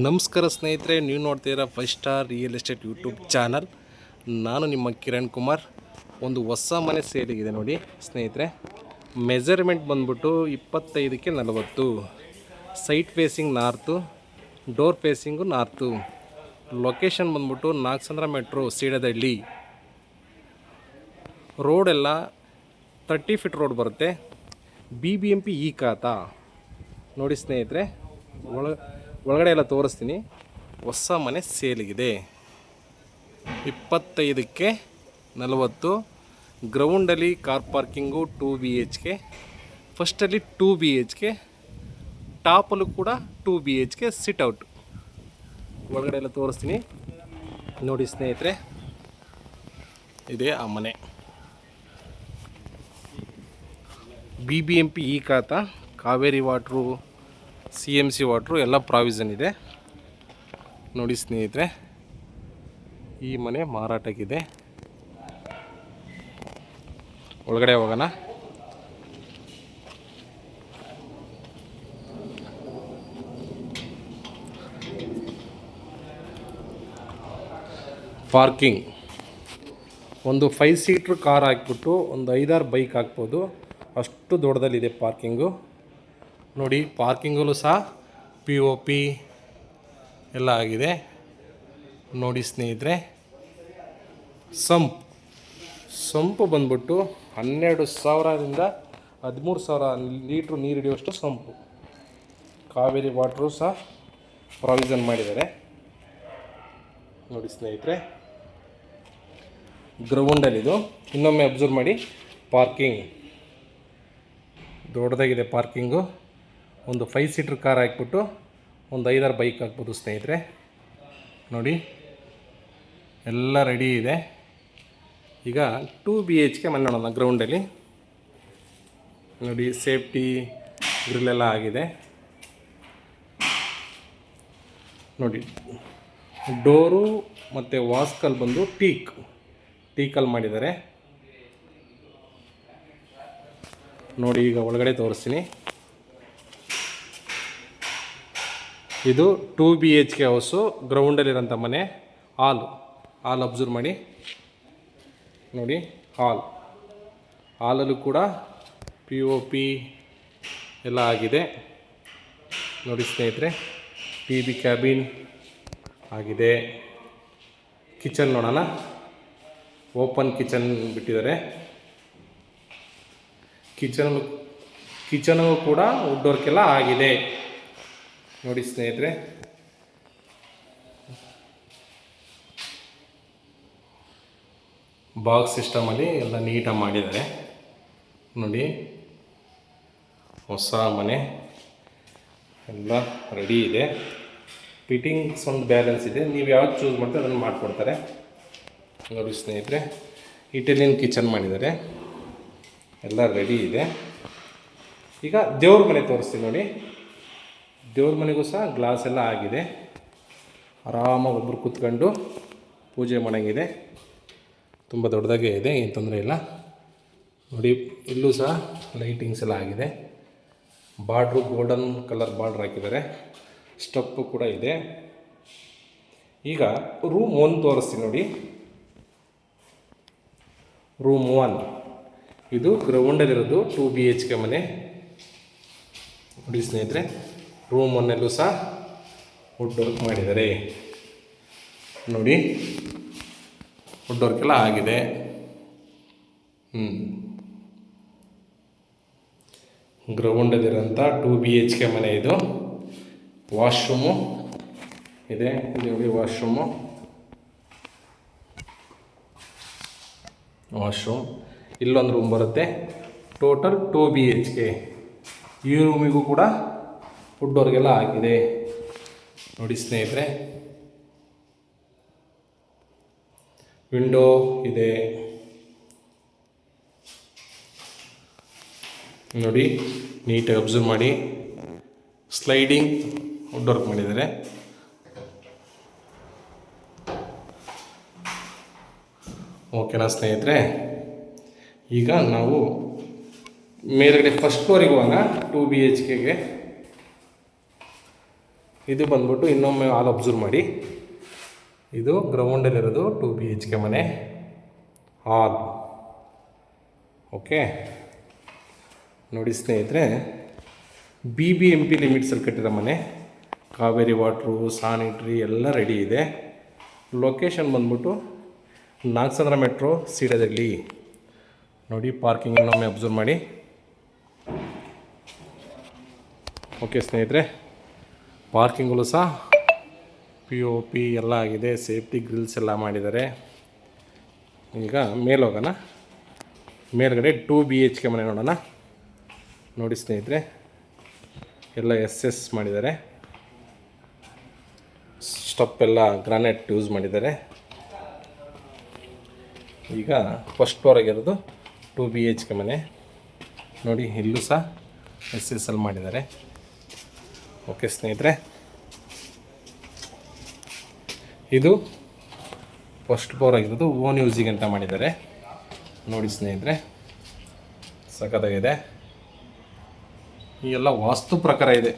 ನಮಸ್ಕಾರ ಸ್ನೇಹಿತರೆ, ನೀವು ನೋಡ್ತಿದ್ದೀರಾ 5 star real estate YouTube channel. ನಾನು ನಿಮ್ಮ ಕಿರಣ್ ಕುಮಾರ್. ಒಂದು ಹೊಸ ಮನೆ ಸೇಲಿಗಿದೆ ನೋಡಿ ಸ್ನೇಹಿತರೆ. ಮೆಜರ್ಮೆಂಟ್ ಬಂದ್ಬಿಟ್ಟು 25ಕ್ಕೆ 40, site facing north, door facing north. Location ಬಂದ್ಬಿಟ್ಟು ನಾಗಸಂದ್ರ ಮೆಟ್ರೋ ಸೀಡದಹಳ್ಳಿ. ರೋಡೆಲ್ಲ 30 ಫೀಟ್ ರೋಡ್ ಬರುತ್ತೆ. BBMP ಈ ಖಾತಾ ನೋಡಿ ಸ್ನೇಹಿತರೆ. ಒಳಗಡೆ ಎಲ್ಲ ತೋರಿಸ್ತೀನಿ. ಹೊಸ ಮನೆ ಸೇಲಿಗಿದೆ. 25ಕ್ಕೆ 40, ಗ್ರೌಂಡಲ್ಲಿ ಕಾರ್ ಪಾರ್ಕಿಂಗು, 2 BHK. ಫಸ್ಟಲ್ಲಿ 2 BHK, ಟಾಪಲ್ಲೂ ಕೂಡ 2 BHK ಸಿಟ್ಔಟ್. ಒಳಗಡೆ ಎಲ್ಲ ತೋರಿಸ್ತೀನಿ ನೋಡಿ ಸ್ನೇಹಿತರೆ. ಇದೆ ಆ ಮನೆ. BBMP ಈ ಖಾತಾ, ಕಾವೇರಿ ವಾಟ್ರು, CMC ವಾಟ್ರು ಎಲ್ಲ ಪ್ರಾವಿಷನ್ ಇದೆ ನೋಡಿ ಸ್ನೇಹಿತರೆ. ಈ ಮನೆ ಮಾರಾಟಕ್ಕಿದೆ. ಒಳಗಡೆ ಹೋಗೋಣ. ಪಾರ್ಕಿಂಗ್ ಒಂದು 5 ಸೀಟ್ರ್ ಕಾರ್ ಹಾಕ್ಬಿಟ್ಟು ಒಂದು 5-6 ಬೈಕ್ ಹಾಕ್ಬೋದು, ಅಷ್ಟು ದೊಡ್ಡದಲ್ಲಿದೆ ಪಾರ್ಕಿಂಗು ನೋಡಿ. ಪಾರ್ಕಿಂಗಲ್ಲೂ ಸಹ POP ಎಲ್ಲ ಆಗಿದೆ ನೋಡಿ ಸ್ನೇಹಿತರೆ. ಸಂಪು ಬಂದ್ಬಿಟ್ಟು 12,000ರಿಂದ 13,000 ಲೀಟ್ರ್ ನೀರು ಹಿಡಿಯುವಷ್ಟು ಸಂಪು. ಕಾವೇರಿ ವಾಟ್ರು ಸಹ ಪ್ರಾವಿಷನ್ ಮಾಡಿದ್ದಾರೆ ನೋಡಿ ಸ್ನೇಹಿತರೆ. ಗ್ರೌಂಡಲ್ಲಿದು ಇನ್ನೊಮ್ಮೆ ಅಬ್ಸರ್ವ್ ಮಾಡಿ. ಪಾರ್ಕಿಂಗ್ ದೊಡ್ಡದಾಗಿದೆ. ಪಾರ್ಕಿಂಗು ಒಂದು 5 ಸೀಟ್ರ್ ಕಾರ್ ಹಾಕ್ಬಿಟ್ಟು ಒಂದು 5-6 ಬೈಕ್ ಹಾಕ್ಬೋದು ಸ್ನೇಹಿತರೆ ನೋಡಿ. ಎಲ್ಲ ರೆಡಿ ಇದೆ. ಈಗ 2 BHK ಮನೆ ನೋಡೋಣ. ಗ್ರೌಂಡಲ್ಲಿ ನೋಡಿ, ಸೇಫ್ಟಿ ಗ್ರಿಲ್ಲೆಲ್ಲ ಆಗಿದೆ ನೋಡಿ. ಡೋರು ಮತ್ತು ವಾಸ್ಕಲ್ ಬಂದು ಟೀಕಲ್ ಮಾಡಿದ್ದಾರೆ ನೋಡಿ. ಈಗ ಒಳಗಡೆ ತೋರಿಸ್ತೀನಿ. ಇದು 2 BHK ಹೌಸು, ಗ್ರೌಂಡಲ್ಲಿರೋಂಥ ಮನೆ. ಹಾಲ್ ಅಬ್ಸರ್ವ್ ಮಾಡಿ ನೋಡಿ. ಹಾಲಲ್ಲೂ ಕೂಡ POP ಎಲ್ಲ ಆಗಿದೆ ನೋಡಿ ಸ್ನೇಹಿತರೆ. TV ಕ್ಯಾಬಿನ್ ಆಗಿದೆ. ಕಿಚನ್ ನೋಡೋಣ. ಓಪನ್ ಕಿಚನ್ ಬಿಟ್ಟಿದ್ದಾರೆ. ಕಿಚನು ಕೂಡ ವುಡ್ ವರ್ಕೆಲ್ಲ ಆಗಿದೆ ನೋಡಿ ಸ್ನೇಹಿತರೆ. ಬಾಕ್ಸ್ ಸಿಸ್ಟಮಲ್ಲಿ ಎಲ್ಲ ನೀಟಾಗಿ ಮಾಡಿದ್ದಾರೆ ನೋಡಿ. ಹೊಸ ಮನೆ ಎಲ್ಲ ರೆಡಿ ಇದೆ. ಫಿಟ್ಟಿಂಗ್ಸ್ ಒಂದು ಬ್ಯಾಲೆನ್ಸ್ ಇದೆ. ನೀವು ಯಾವ್ದು ಚೂಸ್ ಮಾಡ್ತೀವಿ ಅದನ್ನು ಮಾಡಿಕೊಡ್ತಾರೆ ನೋಡಿ ಸ್ನೇಹಿತರೆ. ಇಟಾಲಿಯನ್ ಕಿಚನ್ ಮಾಡಿದ್ದಾರೆ. ಎಲ್ಲ ರೆಡಿ ಇದೆ. ಈಗ ದೇವ್ರ ಮನೆ ತೋರಿಸ್ತೀನಿ ನೋಡಿ. ದೇವ್ರ ಮನೆಗೂ ಸಹ ಗ್ಲಾಸ್ ಎಲ್ಲ ಆಗಿದೆ. ಆರಾಮಾಗಿ ಒಬ್ಬರು ಕೂತ್ಕೊಂಡು ಪೂಜೆ ಮಾಡೋಂಗಿದೆ. ತುಂಬ ದೊಡ್ಡದಾಗೇ ಇದೆ, ಏನು ತೊಂದರೆ ಇಲ್ಲ ನೋಡಿ. ಇಲ್ಲೂ ಸಹ ಲೈಟಿಂಗ್ಸ್ ಎಲ್ಲ ಆಗಿದೆ. ಬಾರ್ಡ್ರು ಗೋಲ್ಡನ್ ಕಲರ್ ಬಾರ್ಡ್ರ್ ಹಾಕಿದ್ದಾರೆ. ಸ್ಟೆಪ್ಪು ಕೂಡ ಇದೆ. ಈಗ ರೂಮ್ 1 ತೋರಿಸ್ತೀನಿ ನೋಡಿ. ರೂಮ್ 1 ಇದು ಗ್ರೌಂಡಲ್ಲಿರೋದು 2 BHK ಮನೆ ನೋಡಿ ಸ್ನೇಹಿತರೆ. ರೂಮ್ 1 ಸಹ ವುಡ್ ವರ್ಕ್ ಮಾಡಿದ್ದಾರೆ ನೋಡಿ. ವುಡ್ ವರ್ಕ್ ಎಲ್ಲ ಆಗಿದೆ. ಗ್ರೌಂಡಲ್ಲಿರೋಂಥ 2 BHK ಮನೆ ಇದು. ವಾಶ್ರೂಮು ಇದೆ ನೋಡಿ. ವಾಶ್ರೂಮ್ ಇಲ್ಲೊಂದು ರೂಮ್ ಬರುತ್ತೆ. Total 2 BHK. ಈ ರೂಮಿಗೂ ಕೂಡ ವುಡ್ ವರ್ಕೆಲ್ಲ ಆಗಿದೆ ನೋಡಿ ಸ್ನೇಹಿತರೆ. ವಿಂಡೋ ಇದೆ ನೋಡಿ. ನೀಟಾಗಿ ಅಬ್ಸರ್ವ್ ಮಾಡಿ. ಸ್ಲೈಡಿಂಗ್ ವುಡ್ ವರ್ಕ್ ಮಾಡಿದ್ದಾರೆ. ಓಕೆನಾ ಸ್ನೇಹಿತರೆ. ಈಗ ನಾವು ಮೇಲ್ಗಡೆ ಫಸ್ಟ್ ಫ್ಲೋರಿಗೆ ಹೋಗೋಣ. 2 BHKಗೆ ಇದು ಬಂದ್ಬಿಟ್ಟು ಇನ್ನೊಮ್ಮೆ ಹಾಲ್ ಅಬ್ಸರ್ವ್ ಮಾಡಿ, ಇದು ಗ್ರೌಂಡಲ್ಲಿರೋದು 2 BHK ಮನೆ ಹಾಲ್. ಓಕೆ, ನೋಡಿ ಸ್ನೇಹಿತರೆ, BBMP ಲಿಮಿಟ್ಸಲ್ಲಿ ಕಟ್ಟಿರೋ ಮನೆ. ಕಾವೇರಿ ವಾಟ್ರು, ಸಾನಿಟ್ರಿ ಎಲ್ಲ ರೆಡಿ ಇದೆ. ಲೊಕೇಶನ್ ಬಂದ್ಬಿಟ್ಟು ನಾಗಸಂದ್ರ ಮೆಟ್ರೋ ಸೀಡದಲ್ಲಿ. ನೋಡಿ ಪಾರ್ಕಿಂಗ್ ಇನ್ನೊಮ್ಮೆ ಅಬ್ಸರ್ವ್ ಮಾಡಿ. ಓಕೆ ಸ್ನೇಹಿತರೆ, ಪಾರ್ಕಿಂಗಲ್ಲೂ ಸಹ POP ಎಲ್ಲ ಆಗಿದೆ, ಸೇಫ್ಟಿ ಗ್ರಿಲ್ಸ್ ಎಲ್ಲ ಮಾಡಿದ್ದಾರೆ. ಈಗ ಹೋಗೋಣ, ಮೇಲ್ಗಡೆ 2 BHK ಮನೆ ನೋಡೋಣ. ನೋಡಿ ಸ್ನೇಹಿತರೆ, ಎಲ್ಲ SS ಮಾಡಿದ್ದಾರೆ, ಸ್ಟಪ್ ಎಲ್ಲ ಗ್ರಾನೈಟ್ ಯೂಸ್ ಮಾಡಿದ್ದಾರೆ. ಈಗ ಫಸ್ಟ್ ಫ್ಲೋರ್ ಆಗಿರೋದು 2 BHK ಮನೆ. ನೋಡಿ ಇಲ್ಲೂ ಸಹ SS ಅಲ್ಲಿ ಮಾಡಿದ್ದಾರೆ. ಓಕೆ ಸ್ನೇಹಿತರೆ, ಇದು ಫಸ್ಟ್ ಫ್ಲೋರ್ ಆಗಿರೋದು, ಓನ್ ಯೂಸಿಗೆ ಅಂತ ಮಾಡಿದ್ದಾರೆ. ನೋಡಿ ಸ್ನೇಹಿತರೆ, ಸಖತ್ತಾಗಿದೆ. ಈ ಎಲ್ಲ ವಾಸ್ತು ಪ್ರಕಾರ ಇದೆ.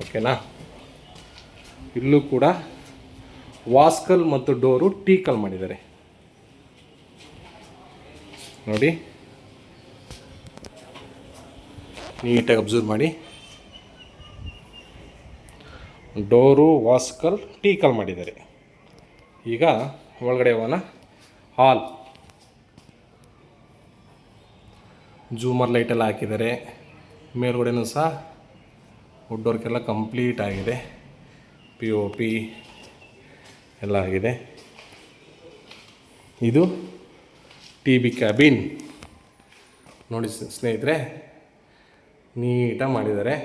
ಓಕೆನಾ, ಇಲ್ಲೂ ಕೂಡ ವಾಸ್ಕಲ್ ಮತ್ತು ಡೋರು ಟೀಕಲ್ ಮಾಡಿದ್ದಾರೆ. ನೋಡಿ ನೀಟಾಗಿ ಅಬ್ಸರ್ವ್ ಮಾಡಿ. ಡೋರು ವಾಸ್ಕಲ್ ಟೀಕಲ್ ಮಾಡಿದ್ದಾರೆ. ಈಗ ಒಳಗಡೆ ಹೋಗೋಣ. ಹಾಲ್ ಜೂಮರ್ ಲೈಟೆಲ್ಲ ಹಾಕಿದ್ದಾರೆ. ಮೇಲ್ಗಡೆನೂ ಸಹ ವುಡ್ ವರ್ಕೆಲ್ಲ ಕಂಪ್ಲೀಟ್ ಆಗಿದೆ, POP ಎಲ್ಲ ಆಗಿದೆ. ಇದು TB ಕ್ಯಾಬಿನ್. ನೋಡಿ ಸ್ನೇಹಿತರೆ, ನೀಟಾಗಿ ಮಾಡಿದ್ದಾರೆ.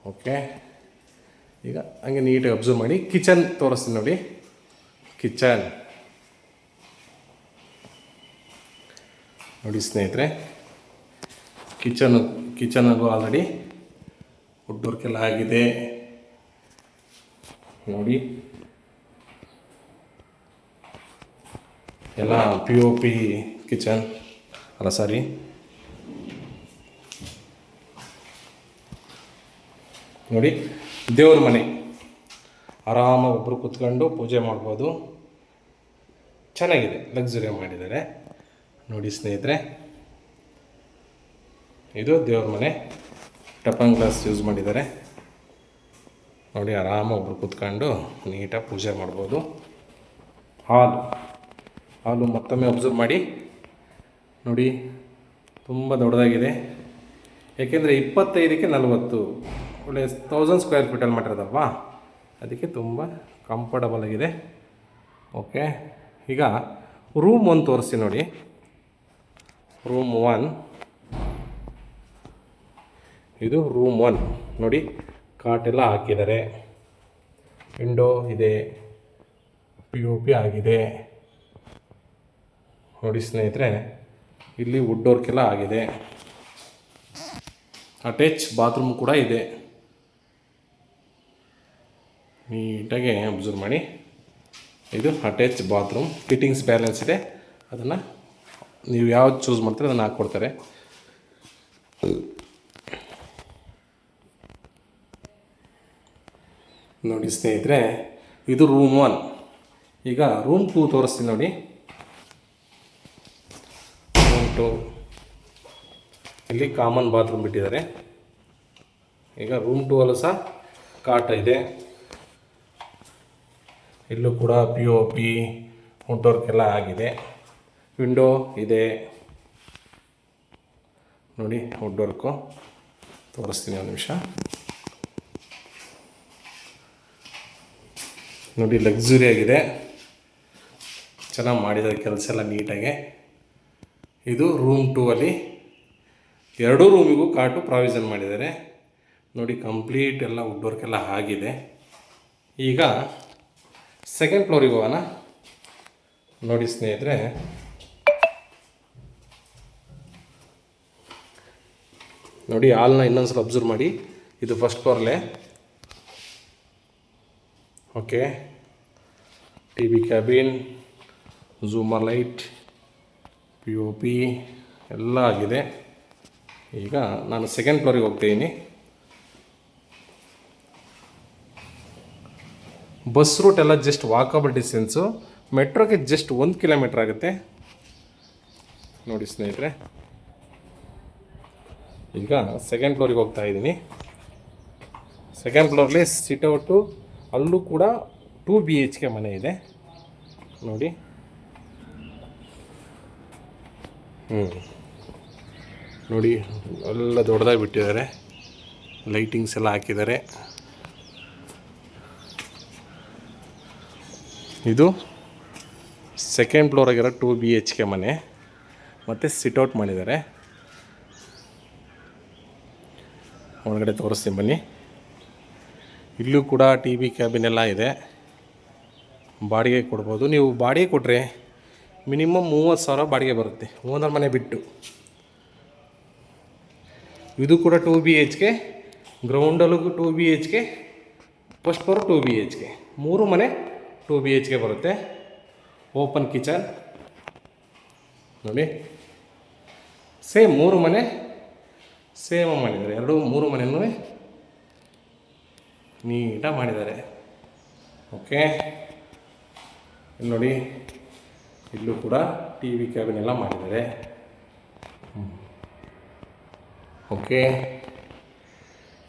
ಓಕೆ, ಈಗ ಹಂಗೆ ನೀಟಾಗಿ ಅಬ್ಸರ್ವ್ ಮಾಡಿ. ಕಿಚನ್ ತೋರಿಸ್ತೀನಿ ನೋಡಿ. ಕಿಚನ್ ನೋಡಿ ಸ್ನೇಹಿತರೆ, ಕಿಚನ್ಗೂ ಆಲ್ರೆಡಿ ವುಡ್ ವರ್ಕ್ ಎಲ್ಲ ಆಗಿದೆ. ನೋಡಿ ಎಲ್ಲ POP ಕಿಚನ್ ಅಲ್ಲ, ಸಾರಿ, ನೋಡಿ ದೇವ್ರ ಮನೆ. ಆರಾಮಾಗಿ ಒಬ್ಬರು ಕೂತ್ಕೊಂಡು ಪೂಜೆ ಮಾಡ್ಬೋದು. ಚೆನ್ನಾಗಿದೆ, ಲಕ್ಸುರಿ ಮಾಡಿದ್ದಾರೆ. ನೋಡಿ ಸ್ನೇಹಿತರೆ, ಇದು ದೇವ್ರ ಮನೆ. ಟಫನ್ ಗ್ಲಾಸ್ ಯೂಸ್ ಮಾಡಿದ್ದಾರೆ. ನೋಡಿ ಆರಾಮಾಗಿ ಒಬ್ಬರು ಕೂತ್ಕೊಂಡು ನೀಟಾಗಿ ಪೂಜೆ ಮಾಡ್ಬೋದು. ಹಾಲು ಮತ್ತೊಮ್ಮೆ ಅಬ್ಸರ್ವ್ ಮಾಡಿ. ನೋಡಿ ತುಂಬ ದೊಡ್ಡದಾಗಿದೆ. ಏಕೆಂದರೆ 25ಕ್ಕೆ 40 ಒಳ್ಳೆ 1000 ಸ್ಕ್ವೇರ್ ಫೀಟಲ್ಲಿ ಮಾಡಿರೋದಲ್ವಾ, ಅದಕ್ಕೆ ತುಂಬ ಕಂಫರ್ಟಬಲ್ ಆಗಿದೆ. ಓಕೆ, ಈಗ ರೂಮ್ 1 ತೋರಿಸ್ತೀನಿ ನೋಡಿ. ರೂಮ್ 1, ಇದು ರೂಮ್ 1. ನೋಡಿ ಕಾಟೆಲ್ಲ ಹಾಕಿದ್ದಾರೆ, ವಿಂಡೋ ಇದೆ, POP ಆಗಿದೆ. ನೋಡಿ ಸ್ನೇಹಿತರೆ, ಇಲ್ಲಿ ವುಡ್ ವರ್ಕ್ ಎಲ್ಲ ಆಗಿದೆ. ಅಟ್ಯಾಚ್ ಬಾತ್ರೂಮ್ ಕೂಡ ಇದೆ. ನೀಟಾಗಿ ಅಬ್ಸರ್ವ್ ಮಾಡಿ. ಇದು ಅಟ್ಯಾಚ್ ಬಾತ್ರೂಮ್. ಫಿಟ್ಟಿಂಗ್ಸ್ ಬ್ಯಾಲೆನ್ಸ್ ಇದೆ, ಅದನ್ನು ನೀವು ಯಾವ್ದು ಚೂಸ್ ಮಾಡ್ತೀರ ಅದನ್ನು ಹಾಕ್ಕೊಡ್ತಾರೆ. ನೋಡಿ ಸ್ನೇಹಿತರೆ, ಇದು ರೂಮ್ 1. ಈಗ ರೂಮ್ 2 ತೋರಿಸ್ತೀನಿ ನೋಡಿ. ರೂಮ್ 2 ಇಲ್ಲಿ ಕಾಮನ್ ಬಾತ್ರೂಮ್ ಬಿಟ್ಟಿದ್ದಾರೆ. ಈಗ ರೂಮ್ 2 ಅಲ್ಲೂ ಸಹ ಕಾಟ ಇದೆ. ಇಲ್ಲೂ ಕೂಡ POP ವುಡ್ ವರ್ಕ್ ಎಲ್ಲ ಆಗಿದೆ. ವಿಂಡೋ ಇದೆ. ನೋಡಿ ವುಡ್ ವರ್ಕು ತೋರಿಸ್ತೀನಿ, ಒಂದು ನಿಮಿಷ. ನೋಡಿ ಲಕ್ಸುರಿ ಆಗಿದೆ, ಚೆನ್ನಾಗಿ ಮಾಡಿದ್ದಾರೆ ಕೆಲಸ ಎಲ್ಲ ನೀಟಾಗೆ. ಇದು ರೂಮ್ 2 ಅಲ್ಲಿ 2 ರೂಮಿಗೂ ಕಾಟು ಪ್ರಾವಿಷನ್ ಮಾಡಿದ್ದಾರೆ. ನೋಡಿ ಕಂಪ್ಲೀಟ್ ಎಲ್ಲ ವುಡ್ ವರ್ಕ್ ಎಲ್ಲ ಆಗಿದೆ. ಈಗ ಸೆಕೆಂಡ್ ಫ್ಲೋರಿಗೆ ಹೋಗೋಣ. ನೋಡಿ ಸ್ನೇಹಿತರೆ, ನೋಡಿ ಹಾಲ್ನ ಇನ್ನೊಂದ್ಸಲ ಅಬ್ಸರ್ವ್ ಮಾಡಿ. ಇದು ಫಸ್ಟ್ ಫ್ಲೋರಲ್ಲೇ. ಓಕೆ, TB ಕ್ಯಾಬಿನ್, ಝೂಮರ್ ಲೈಟ್, POP ಎಲ್ಲ ಆಗಿದೆ. ಈಗ ನಾನು ಸೆಕೆಂಡ್ ಫ್ಲೋರಿಗೆ ಹೋಗ್ತಾಯಿದ್ದೀನಿ. ಬಸ್ ರೂಟ್ ಎಲ್ಲ ಜಸ್ಟ್ ವಾಕಬಲ್ ಡಿಸ್ಟೆನ್ಸು. ಮೆಟ್ರೋಗೆ ಜಸ್ಟ್ 1 ಕಿಲೋಮೀಟ್ರ್ ಆಗುತ್ತೆ ನೋಡಿ ಸ್ನೇಹಿತರೆ. ಈಗ ಸೆಕೆಂಡ್ ಫ್ಲೋರಿಗೆ ಹೋಗ್ತಾ ಇದ್ದೀನಿ. ಸೆಕೆಂಡ್ ಫ್ಲೋರ್ಲಿ ಸಿಟೌಟು, ಅಲ್ಲೂ ಕೂಡ 2 BHK ಮನೆ ಇದೆ ನೋಡಿ. ನೋಡಿ ಎಲ್ಲ ದೊಡ್ಡದಾಗಿ ಬಿಟ್ಟಿದ್ದಾರೆ, ಲೈಟಿಂಗ್ಸ್ ಎಲ್ಲ ಹಾಕಿದ್ದಾರೆ. ಇದು ಸೆಕೆಂಡ್ ಫ್ಲೋರಾಗಿರೋ 2 BHK ಮನೆ ಮತ್ತು ಸಿಟೌಟ್ ಮಾಡಿದ್ದಾರೆ. ಒಳಗಡೆ ತೋರಿಸ್ತೀನಿ ಬನ್ನಿ. ಇಲ್ಲೂ ಕೂಡ TV ಕ್ಯಾಬಿನ್ ಎಲ್ಲ ಇದೆ, ಬಾಡಿಗೆ ಕೊಡ್ಬೋದು. ನೀವು ಬಾಡಿಗೆ ಕೊಟ್ಟರೆ ಮಿನಿಮಮ್ 30,000 ಬಾಡಿಗೆ ಬರುತ್ತೆ, ಓನರ್ ಮನೆ ಬಿಟ್ಟು. ಇದು ಕೂಡ 2 BHK, ಗ್ರೌಂಡಲ್ಲೂ 2 BHK, ಫಸ್ಟ್ ಫ್ಲೋರ್ 2 BHK, 3 ಮನೆ 2 BHK ಬರುತ್ತೆ. ಓಪನ್ ಕಿಚನ್ ನೋಡಿ, ಸೇಮ್ 3 ಮನೆ ಸೇಮ್ ಮಾಡಿದ್ದಾರೆ. 3 ಮನೆಯೂ ನೀಟಾಗಿ ಮಾಡಿದ್ದಾರೆ. ಓಕೆ, ಇಲ್ಲಿ ನೋಡಿ, ಇಲ್ಲೂ ಕೂಡ TV ಕ್ಯಾಬಿನ್ ಎಲ್ಲ ಮಾಡಿದ್ದಾರೆ. ಓಕೆ,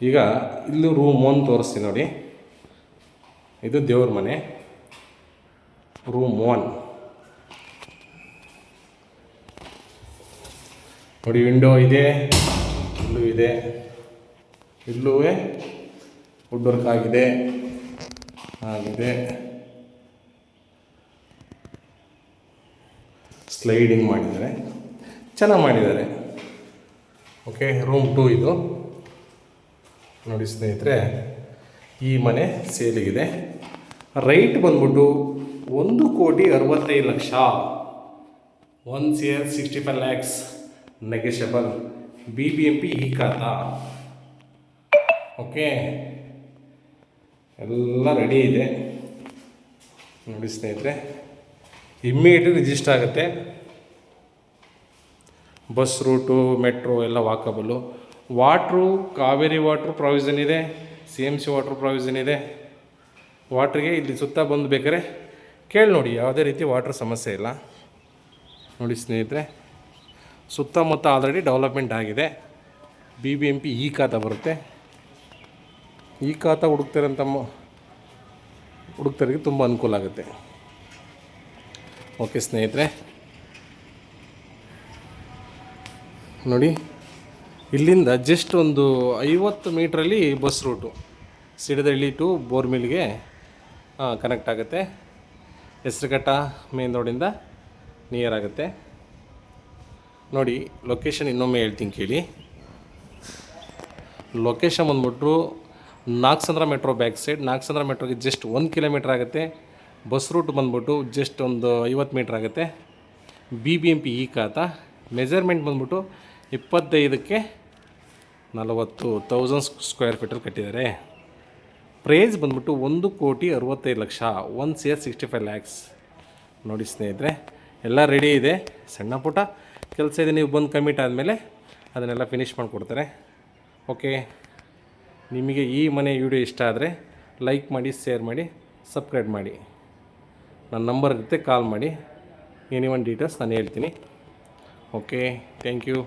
ಈಗ ಇಲ್ಲೂ ರೂಮ್ 1 ತೋರಿಸ್ತೀನಿ ನೋಡಿ. ಇದು ದೇವ್ರ ಮನೆ, ರೂಮ್ 1 ನೋಡಿ. ವಿಂಡೋ ಇದೆ, ಇಲ್ಲೂ ಇದೆ, ಇಲ್ಲೂ ವುಡ್ ವರ್ಕ್ ಆಗಿದೆ, ಸ್ಲೈಡಿಂಗ್ ಮಾಡಿದ್ದಾರೆ, ಚೆನ್ನಾಗಿ ಮಾಡಿದ್ದಾರೆ. ಓಕೆ, ರೂಮ್ 2 ಇದು ನೋಡಿ ಸ್ನೇಹಿತರೆ. ಈ ಮನೆ ಸೇಲಿಗಿದೆ. ರೈಟ್ ಬಂದ್ಬಿಟ್ಟು 1,65,00,000, 1,65 lakhs ನೆಗೆಷಬಲ್, BBMP ಈ ಖಾತಾ. ಓಕೆ, ಎಲ್ಲ ರೆಡಿ ಇದೆ ನೋಡಿ ಸ್ನೇಹಿತರೆ. ಇಮ್ಮಿಡಿಯೇಟ್ಲಿ ರಿಜಿಸ್ಟರ್ ಆಗುತ್ತೆ. ಬಸ್ ರೂಟು, ಮೆಟ್ರೋ ಎಲ್ಲ walkable. Water, Kaveri water provision ಇದೆ, CMC ವಾಟ್ರ್ ಪ್ರಾವಿಷನ್ ಇದೆ. ವಾಟ್ರಿಗೆ ಇಲ್ಲಿ ಸುತ್ತ ಬಂದು ಬೇಕಾದ್ರೆ ಕೇಳಿ ನೋಡಿ, ಯಾವುದೇ ರೀತಿ ವಾಟ್ರ್ ಸಮಸ್ಯೆ ಇಲ್ಲ ನೋಡಿ ಸ್ನೇಹಿತರೆ. ಸುತ್ತಮುತ್ತ ಆಲ್ರೆಡಿ ಡೆವಲಪ್ಮೆಂಟ್ ಆಗಿದೆ. BBMP ಈ ಖಾತಾ ಬರುತ್ತೆ. ಈ ಖಾತಾ ಹುಡುಕ್ತರಿಗೆ ತುಂಬ ಅನುಕೂಲ ಆಗುತ್ತೆ. ಓಕೆ ಸ್ನೇಹಿತರೆ, ನೋಡಿ, ಇಲ್ಲಿಂದ ಜಸ್ಟ್ ಒಂದು 50 ಮೀಟ್ರಲ್ಲಿ ಬಸ್ ರೂಟು ಸಿಡದಹಳ್ಳಿ ಟು ಬೋರ್ಮಿಲ್ಗೆ ಕನೆಕ್ಟ್ ಆಗುತ್ತೆ. ಹೆಸರುಘಟ್ಟ ಮೇನ್ ರೋಡಿಂದ ನಿಯರ್ ಆಗುತ್ತೆ ನೋಡಿ. ಲೊಕೇಶನ್ ಇನ್ನೊಮ್ಮೆ ಹೇಳ್ತೀನಿ ಕೇಳಿ. ಲೊಕೇಶನ್ ಬಂದ್ಬಿಟ್ರು Nagasandra metro back side. Nagasandra ಮೆಟ್ರೋಗೆ ಜಸ್ಟ್ 1 ಕಿಲೋಮೀಟ್ರ್ ಆಗುತ್ತೆ. ಬಸ್ ರೂಟ್ ಬಂದ್ಬಿಟ್ಟು ಜಸ್ಟ್ ಒಂದು 50 ಮೀಟ್ರ್ ಆಗುತ್ತೆ. BBMP ಈ ಖಾತಾ. ಮೆಜರ್ಮೆಂಟ್ ಬಂದ್ಬಿಟ್ಟು 25ಕ್ಕೆ 40,000 ಸ್ಕ್ವೇರ್ ಫೀಟಲ್ಲಿ ಕಟ್ಟಿದ್ದಾರೆ. ಪ್ರೈಸ್ ಬಂದ್ಬಿಟ್ಟು 1,65,00,000, 1,65 lakhs ನೋಡಿ ಸ್ನೇಹಿತರೆ. ಎಲ್ಲ ರೆಡಿ ಇದೆ. ಸಣ್ಣ ಪುಟ್ಟ ಕೆಲಸ ಇದೆ, ನೀವು ಬಂದು ಕಮಿಟ್ ಆದಮೇಲೆ ಅದನ್ನೆಲ್ಲ ಫಿನಿಷ್ ಮಾಡಿಕೊಡ್ತಾರೆ. ಓಕೆ, ನಿಮಗೆ ಈ ಮನೆ ವಿಡಿಯೋ ಇಷ್ಟ ಆದರೆ ಲೈಕ್ ಮಾಡಿ, ಶೇರ್ ಮಾಡಿ, ಸಬ್ಸ್ಕ್ರೈಬ್ ಮಾಡಿ. ನನ್ನ ನಂಬರ್ ಇರುತ್ತೆ, ಕಾಲ್ ಮಾಡಿ. ಎನಿ ಒನ್ ಡೀಟೇಲ್ಸ್ ನಾನು ಹೇಳ್ತೀನಿ. Okay, thank you.